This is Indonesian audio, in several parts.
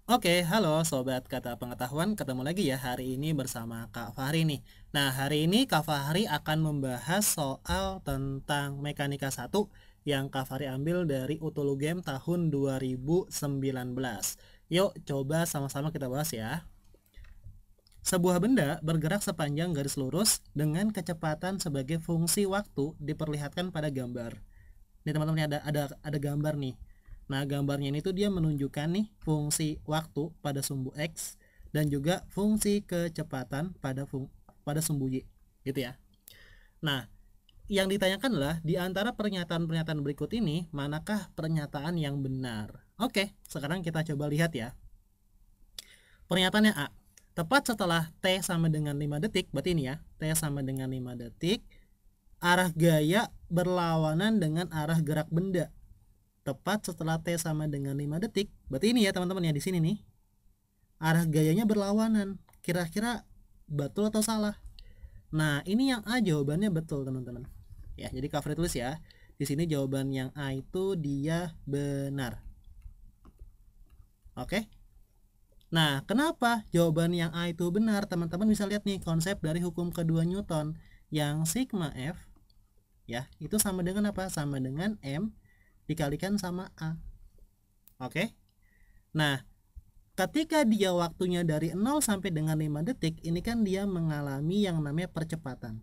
Oke, halo Sobat Kata Pengetahuan, ketemu lagi ya hari ini bersama Kak Fahri nih. Nah, hari ini Kak Fahri akan membahas soal tentang Mekanika 1 yang Kak Fahri ambil dari Utulu Game tahun 2019. Yuk, coba sama-sama kita bahas ya. Sebuah benda bergerak sepanjang garis lurus dengan kecepatan sebagai fungsi waktu diperlihatkan pada gambar. Nih teman-teman, ada gambar nih. Nah, gambarnya ini tuh dia menunjukkan nih fungsi waktu pada sumbu X dan juga fungsi kecepatan pada sumbu Y, gitu ya. Nah, yang ditanyakan adalah di antara pernyataan-pernyataan berikut ini, manakah pernyataan yang benar? Oke, sekarang kita coba lihat ya. Pernyataannya A. Tepat setelah T sama dengan 5 detik, berarti ini ya, T sama dengan 5 detik, arah gaya berlawanan dengan arah gerak benda. Tepat setelah T sama dengan 5 detik, berarti ini ya teman-teman ya, di sini nih. Arah gayanya berlawanan. Kira-kira betul atau salah? Nah, ini yang A jawabannya betul, teman-teman. Ya, jadi Kak Fahri tulis ya. Di sini jawaban yang A itu dia benar. Oke? Nah, kenapa jawaban yang A itu benar? Teman-teman bisa lihat nih konsep dari hukum kedua Newton yang sigma F ya, itu sama dengan apa? Sama dengan M dikalikan sama A. Oke? Nah, ketika dia waktunya dari 0 sampai dengan 5 detik, ini kan dia mengalami yang namanya percepatan.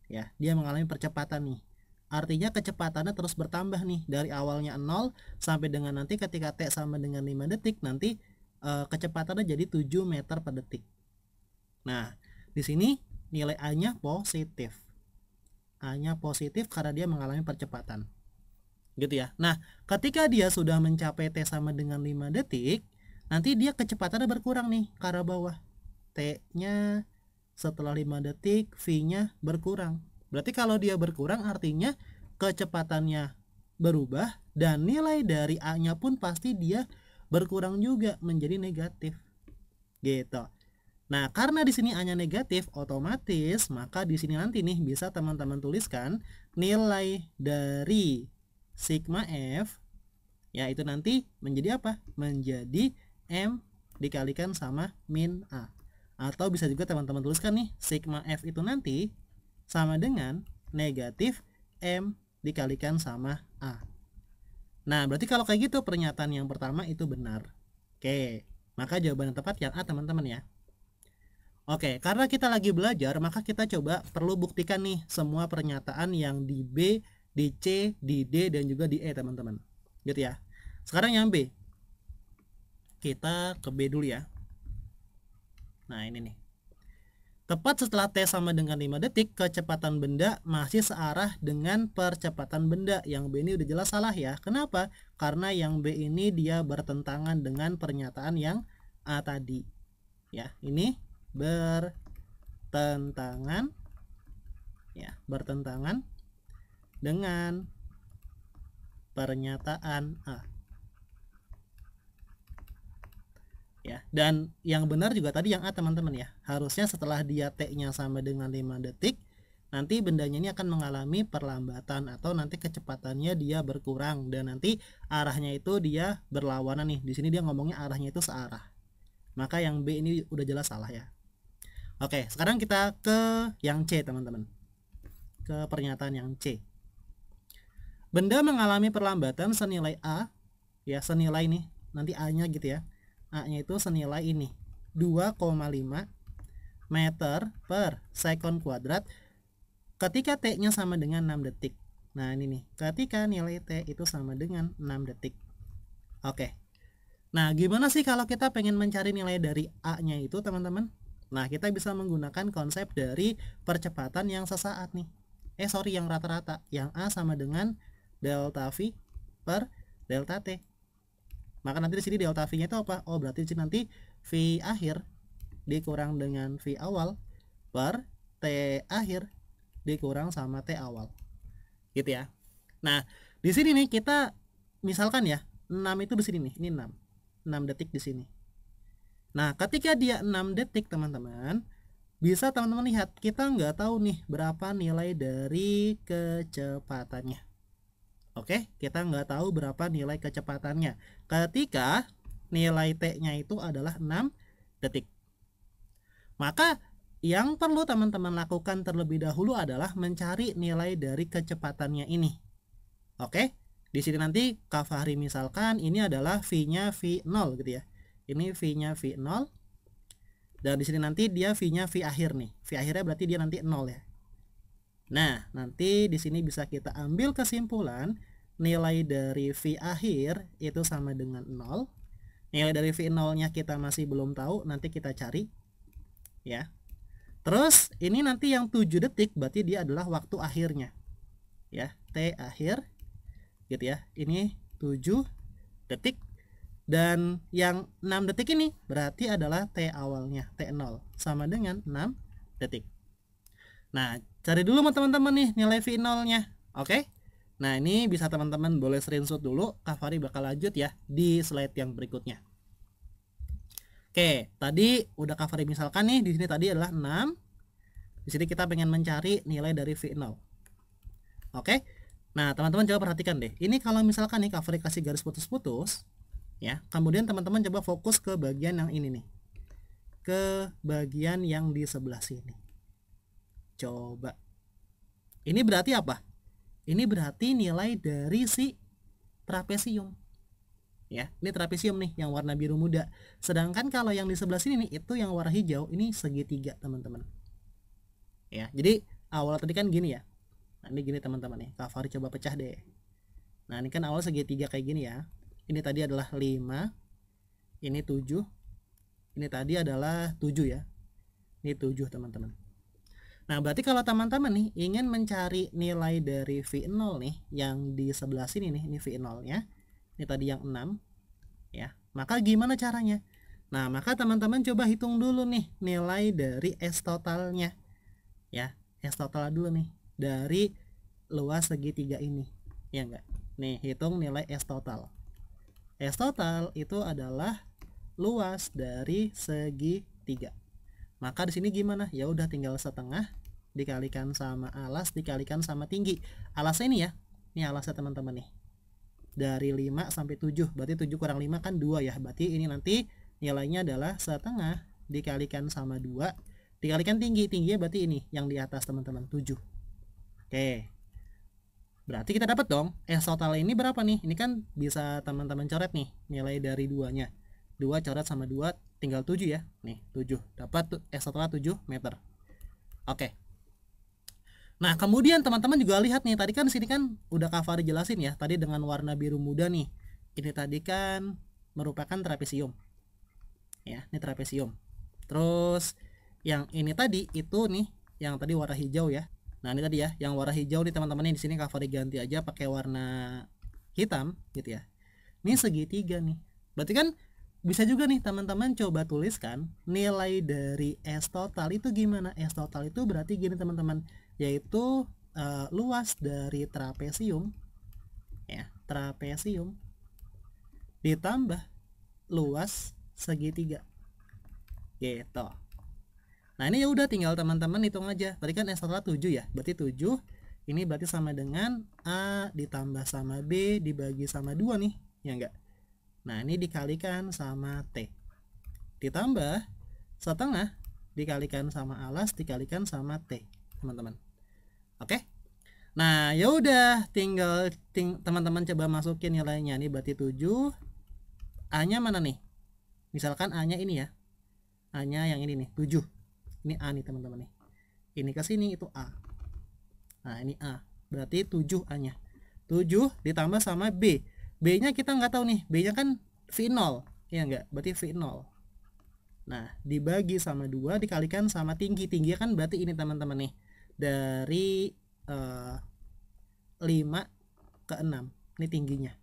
Ya, dia mengalami percepatan nih. Artinya kecepatannya terus bertambah nih dari awalnya 0 sampai dengan nanti ketika T sama dengan 5 detik nanti kecepatannya jadi 7 meter per detik. Nah, di sini nilai A-nya positif. A-nya positif karena dia mengalami percepatan. Gitu ya. Nah, ketika dia sudah mencapai T sama dengan 5 detik, nanti dia kecepatannya berkurang nih ke arah bawah. T-nya setelah 5 detik, V-nya berkurang. Berarti kalau dia berkurang artinya kecepatannya berubah dan nilai dari A-nya pun pasti dia berkurang juga menjadi negatif. Gitu. Nah, karena di sini A-nya negatif, otomatis maka di sini nanti nih bisa teman-teman tuliskan nilai dari sigma F ya itu nanti menjadi apa? Menjadi M dikalikan sama min A. Atau bisa juga teman-teman tuliskan nih sigma F itu nanti sama dengan negatif M dikalikan sama A. Nah, berarti kalau kayak gitu pernyataan yang pertama itu benar. Oke, maka jawaban yang tepat yang A teman-teman ya. Oke, karena kita lagi belajar, maka kita coba perlu buktikan nih semua pernyataan yang di B, di C, di D, dan juga di E teman-teman. Gitu ya. Sekarang yang B. Kita ke B dulu ya. Nah, ini nih. Tepat setelah T sama dengan 5 detik, kecepatan benda masih searah dengan percepatan benda. Yang B ini udah jelas salah ya. Kenapa? Karena yang B ini dia bertentangan dengan pernyataan yang A tadi. Ya, ini bertentangan ya, bertentangan dengan pernyataan A. Ya, dan yang benar juga tadi yang A teman-teman ya. Harusnya setelah dia T-nya sama dengan 5 detik, nanti bendanya ini akan mengalami perlambatan atau nanti kecepatannya dia berkurang dan nanti arahnya itu dia berlawanan nih. Di sini dia ngomongnya arahnya itu searah. Maka yang B ini udah jelas salah ya. Oke, sekarang kita ke yang C teman-teman. Ke pernyataan yang C. Benda mengalami perlambatan senilai A, ya senilai nih, nanti A-nya gitu ya. A-nya itu senilai ini 2,5 meter per sekon kuadrat ketika T-nya sama dengan 6 detik. Nah ini nih, ketika nilai T itu sama dengan 6 detik. Oke. Nah gimana sih kalau kita pengen mencari nilai dari A-nya itu teman-teman? Nah kita bisa menggunakan konsep dari percepatan yang sesaat nih. Yang rata-rata. Yang A sama dengan delta V per delta T. Maka nanti di sini delta V-nya itu apa? Oh, berarti di sini nanti V akhir dikurang dengan V awal per T akhir dikurang sama T awal. Gitu ya. Nah, di sini nih kita misalkan ya, 6 itu di sini nih. Ini 6. 6 detik di sini. Nah, ketika dia 6 detik, teman-teman, bisa teman-teman lihat kita nggak tahu nih berapa nilai dari kecepatannya. Oke, kita nggak tahu berapa nilai kecepatannya. Ketika nilai T-nya itu adalah 6 detik. Maka yang perlu teman-teman lakukan terlebih dahulu adalah mencari nilai dari kecepatannya ini. Oke, di sini nanti Kak Fahri misalkan ini adalah V-nya V0 gitu ya. Ini V-nya V0. Dan di sini nanti dia V-nya V akhir nih. V akhirnya berarti dia nanti 0 ya. Nah, nanti di sini bisa kita ambil kesimpulan nilai dari V akhir itu sama dengan 0. Nilai dari V0-nya kita masih belum tahu, nanti kita cari ya. Terus ini nanti yang 7 detik berarti dia adalah waktu akhirnya. Ya, T akhir gitu ya. Ini 7 detik. Dan yang 6 detik ini berarti adalah T awalnya, T0 sama dengan 6 detik. Nah, cari dulu teman-teman nih nilai V0-nya. Oke. Nah, ini bisa teman-teman boleh screenshot dulu. Kak Fahri bakal lanjut ya di slide yang berikutnya. Oke, tadi udah Kak Fahri misalkan nih di sini tadi adalah 6. Di sini kita pengen mencari nilai dari V0. Oke. Nah, teman-teman coba perhatikan deh. Ini kalau misalkan nih Kak Fahri kasih garis putus-putus ya, kemudian teman-teman coba fokus ke bagian yang ini nih, ke bagian yang di sebelah sini. Coba ini berarti apa? Ini berarti nilai dari si trapesium ya. Ini trapesium nih yang warna biru muda. Sedangkan kalau yang di sebelah sini nih itu yang warna hijau, ini segitiga teman-teman ya. Jadi awal tadi kan gini ya. Nah, ini gini teman-teman nih. Kak Fahri coba pecah deh. Nah, ini kan awal segitiga kayak gini ya. Ini tadi adalah 5, ini 7, ini tadi adalah 7 ya. Ini 7 teman-teman. Nah, berarti kalau teman-teman nih ingin mencari nilai dari V0 nih yang di sebelah sini nih, ini V0-nya. Ini tadi yang 6 ya. Maka gimana caranya? Nah, maka teman-teman coba hitung dulu nih nilai dari S totalnya. Ya, S total dulu nih dari luas segitiga ini. Ya enggak? Nih, hitung nilai S total. S total itu adalah luas dari segitiga. Maka di sini gimana? Ya udah tinggal setengah dikalikan sama alas dikalikan sama tinggi. Alasnya ini ya. Ini alasnya teman-teman nih. Dari 5 sampai 7. Berarti 7 kurang 5 kan 2 ya. Berarti ini nanti nilainya adalah setengah dikalikan sama 2 dikalikan tinggi. Tingginya berarti ini yang di atas teman-teman, 7. Oke. Berarti kita dapat dong S total ini berapa nih? Ini kan bisa teman-teman coret nih nilai dari 2-nya. 2 coret sama 2 tinggal 7 ya. Nih 7. Dapat S total 7 meter. Oke. Nah, kemudian teman-teman juga lihat nih, tadi kan sini kan udah Kak Fahri jelasin ya, tadi dengan warna biru muda nih. Ini tadi kan merupakan trapesium. Ya, ini trapesium. Terus yang ini tadi itu nih yang tadi warna hijau ya. Nah, ini tadi ya, yang warna hijau nih teman-teman, ini di sini Kak Fahri ganti aja pakai warna hitam gitu ya. Ini segitiga nih. Berarti kan bisa juga nih teman-teman coba tuliskan nilai dari S total itu gimana? S total itu berarti gini teman-teman, yaitu luas dari trapesium ya, trapesium ditambah luas segitiga gitu. Nah, ini ya udah tinggal teman-teman hitung aja. Tadi kan S total 7 ya. Berarti 7 ini berarti sama dengan A ditambah sama B dibagi sama 2 nih, ya enggak? Nah, ini dikalikan sama T. Ditambah setengah dikalikan sama alas dikalikan sama T, teman-teman. Oke? Nah, ya udah tinggal teman-teman coba masukin nilainya. Ini berarti 7. A-nya mana nih? Misalkan A-nya ini ya. A-nya yang ini nih, 7. Ini A nih teman-teman nih. Ini ke sini itu A. Nah, ini A. Berarti 7 A-nya. 7 ditambah sama B. B-nya kita nggak tahu nih. B-nya kan V0. Ya enggak? Berarti V0. Nah, dibagi sama 2 dikalikan sama tinggi. Tingginya kan berarti ini teman-teman nih. Dari 5 ke 6. Ini tingginya.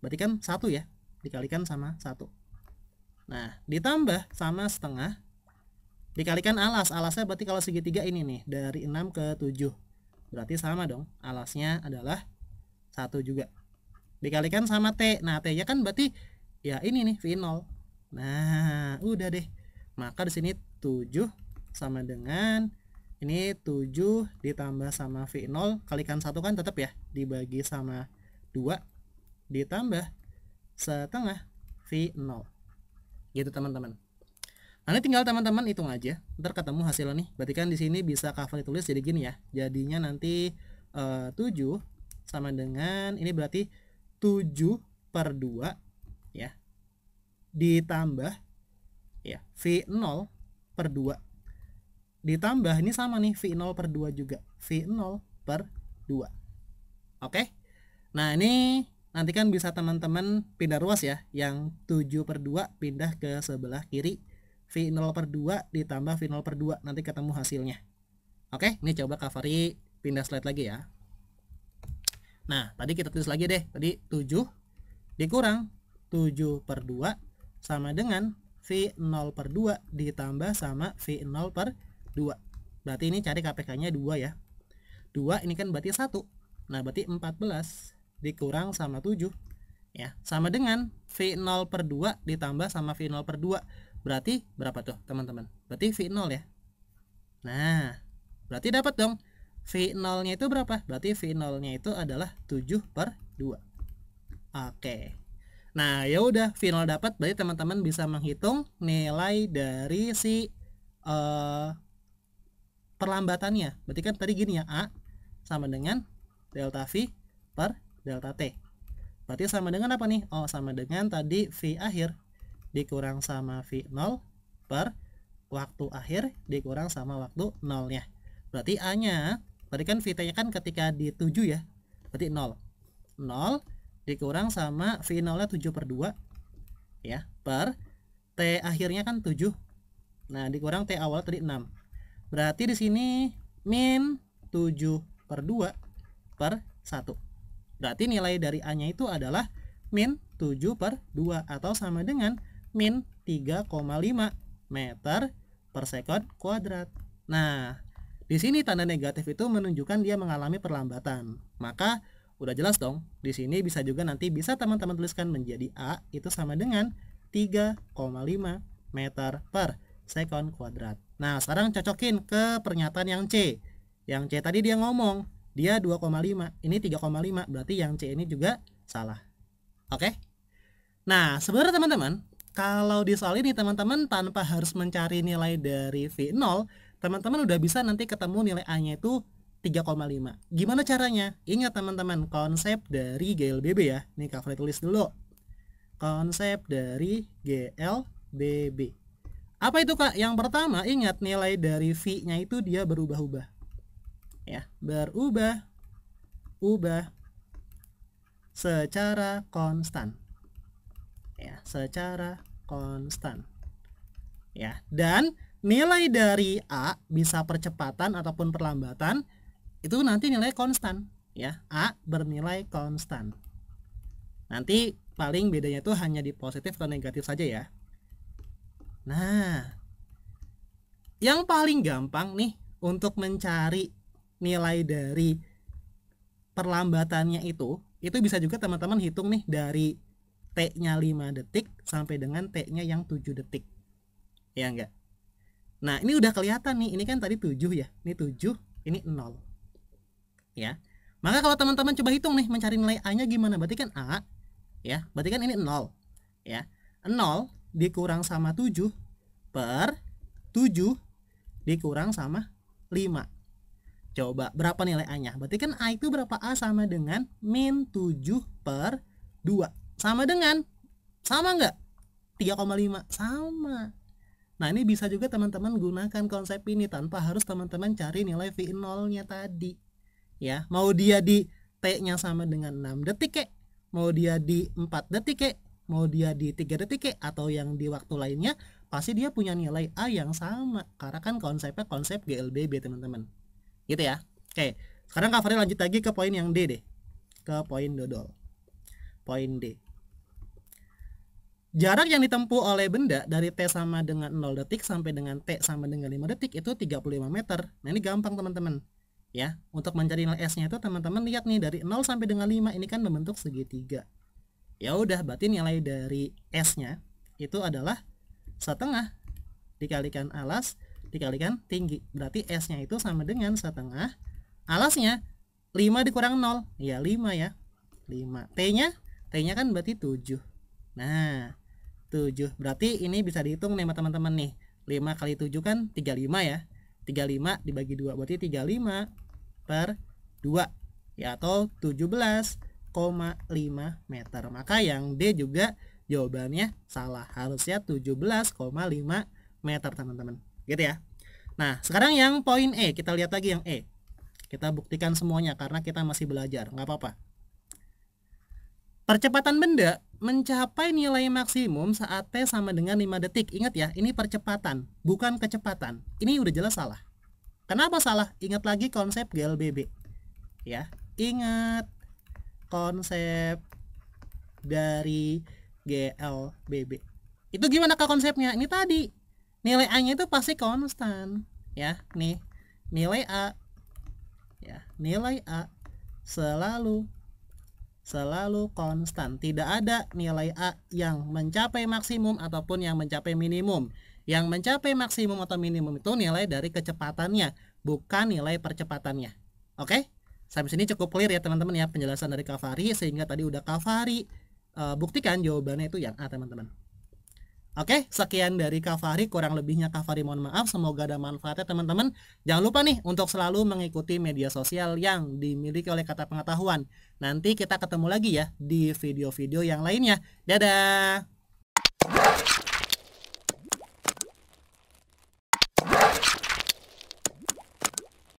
Berarti kan 1 ya. Dikalikan sama 1. Nah, ditambah sama setengah dikalikan alas. Alasnya berarti kalau segitiga ini nih, dari 6 ke 7. Berarti sama dong, alasnya adalah 1 juga. Dikalikan sama T. Nah, T-nya kan berarti ya ini nih, V0. Nah, udah deh. Maka di sini 7 sama dengan ini 7 ditambah sama V0 kalikan 1 kan tetap ya, dibagi sama 2 ditambah setengah V0. Gitu teman-teman. Nanti tinggal teman-teman hitung aja, ntar ketemu hasilnya nih. Berarti kan di sini bisa Kak tulis jadi gini ya. Jadinya nanti 7 sama dengan ini berarti 7/2 ya. Ditambah ya V0/2. Ditambah ini sama nih V0/2 juga. V0/2. Oke. Nah, ini nanti kan bisa teman-teman pindah ruas ya. Yang 7/2 pindah ke sebelah kiri. V0/2 ditambah V0/2, nanti ketemu hasilnya. Oke, ini coba Kak Fari pindah slide lagi ya. Nah, tadi kita tulis lagi deh. Tadi 7 dikurang 7/2 sama dengan V0/2 ditambah sama V0/2. Berarti ini cari KPK-nya 2 ya. 2 ini kan berarti 1. Nah, berarti 14 dikurang sama 7 ya, sama dengan V0/2 ditambah sama V0/2. Berarti berapa tuh teman-teman? Berarti V0 ya. Nah, berarti dapat dong V0-nya itu berapa? Berarti V0-nya itu adalah 7/2. Oke. Nah, ya udah V0 dapat, berarti teman-teman bisa menghitung nilai dari si perlambatannya. Berarti kan tadi gini ya, A sama dengan delta V per delta T. Berarti sama dengan apa nih? Oh, sama dengan tadi V akhir dikurang sama V0 per waktu akhir dikurang sama waktu 0-nya. Berarti A-nya, berarti kan VT-nya kan ketika di 7 ya, berarti 0. 0 dikurang sama V0-nya 7/2 ya, per T akhirnya kan 7. Nah, dikurang T awal tadi 6. Berarti di sini min 7/2 per 1. Berarti nilai dari A-nya itu adalah min 7/2 atau sama dengan min 3,5 meter per sekon kuadrat. Nah, di sini tanda negatif itu menunjukkan dia mengalami perlambatan. Maka udah jelas dong, di sini bisa juga nanti bisa teman-teman tuliskan menjadi A itu sama dengan 3,5 meter per sekon kuadrat. Nah, sekarang cocokin ke pernyataan yang C. Yang C tadi dia ngomong, dia 2,5, ini 3,5, berarti yang C ini juga salah. Oke? Nah, sebenarnya teman-teman, kalau di soal ini teman-teman tanpa harus mencari nilai dari V0, teman-teman udah bisa nanti ketemu nilai A-nya itu 3,5. Gimana caranya? Ingat teman-teman, konsep dari GLBB ya. Nih Kak Fred tulis dulu. Konsep dari GLBB. Apa itu Kak? Yang pertama, ingat nilai dari V-nya itu dia berubah-ubah. Ya, berubah secara konstan. Ya, secara konstan. Ya, dan nilai dari A bisa percepatan ataupun perlambatan itu nanti nilai konstan ya. A bernilai konstan. Nanti paling bedanya itu hanya di positif atau negatif saja ya. Nah, yang paling gampang nih untuk mencari nilai dari perlambatannya itu bisa juga teman-teman hitung nih dari T-nya 5 detik sampai dengan T-nya yang 7 detik. Ya enggak? Nah, ini udah kelihatan nih. Ini kan tadi 7 ya. Ini 7, ini 0. Ya. Maka kalau teman-teman coba hitung nih mencari nilai A-nya gimana? Berarti kan A ya. Berarti kan ini 0. Ya. 0 dikurang sama 7 per 7 dikurang sama 5. Coba berapa nilai A-nya? Berarti kan A itu berapa? A sama dengan min 7/2. Sama dengan, sama enggak? 3,5. Sama. Nah, ini bisa juga teman-teman gunakan konsep ini tanpa harus teman-teman cari nilai V0-nya tadi. Ya, mau dia di T-nya sama dengan 6 detik kek, mau dia di 4 detik kek, mau dia di 3 detik kek, atau yang di waktu lainnya, pasti dia punya nilai A yang sama. Karena kan konsepnya konsep GLBB teman-teman. Gitu ya. Oke, sekarang Kak Fari lanjut lagi ke poin yang D deh. Ke poin dodol. Poin D. Jarak yang ditempuh oleh benda dari T sama dengan 0 detik sampai dengan T sama dengan 5 detik itu 35 meter. Nah, ini gampang teman-teman. Ya, untuk mencari nilai S-nya itu teman-teman lihat nih dari 0 sampai dengan 5 ini kan membentuk segitiga. Ya udah, berarti nilai dari S-nya itu adalah setengah dikalikan alas dikalikan tinggi. Berarti S-nya itu sama dengan setengah alasnya 5 dikurang 0. Ya 5 ya. 5. T-nya kan berarti 7. Nah, 7. Berarti ini bisa dihitung nih teman-teman nih. 5 kali 7 kan 35 ya. 35 dibagi 2 berarti 35 per 2 ya, atau 17,5 meter. Maka yang D juga jawabannya salah, harusnya 17,5 meter teman-teman, gitu ya. Nah sekarang yang poin E, kita lihat lagi yang E, kita buktikan semuanya karena kita masih belajar, nggak apa-apa. Percepatan benda mencapai nilai maksimum saat T sama dengan 5 detik. Ingat ya, ini percepatan, bukan kecepatan. Ini udah jelas salah. Kenapa salah? Ingat lagi konsep GLBB. Ya, ingat konsep dari GLBB. Itu gimana kak konsepnya? Ini tadi nilai A-nya itu pasti konstan, ya. Nih, nilai A, ya, nilai A selalu konstan. Tidak ada nilai A yang mencapai maksimum ataupun yang mencapai minimum. Yang mencapai maksimum atau minimum itu nilai dari kecepatannya, bukan nilai percepatannya. Oke? Sampai sini cukup clear ya teman-teman ya penjelasan dari Kak Fahri, sehingga tadi udah Kak Fahri buktikan jawabannya itu yang A teman-teman. Oke, sekian dari Kak Fahri, kurang lebihnya Kak Fahri mohon maaf, semoga ada manfaatnya teman-teman. Jangan lupa nih untuk selalu mengikuti media sosial yang dimiliki oleh Kata Pengetahuan. Nanti kita ketemu lagi ya di video-video yang lainnya. Dadah!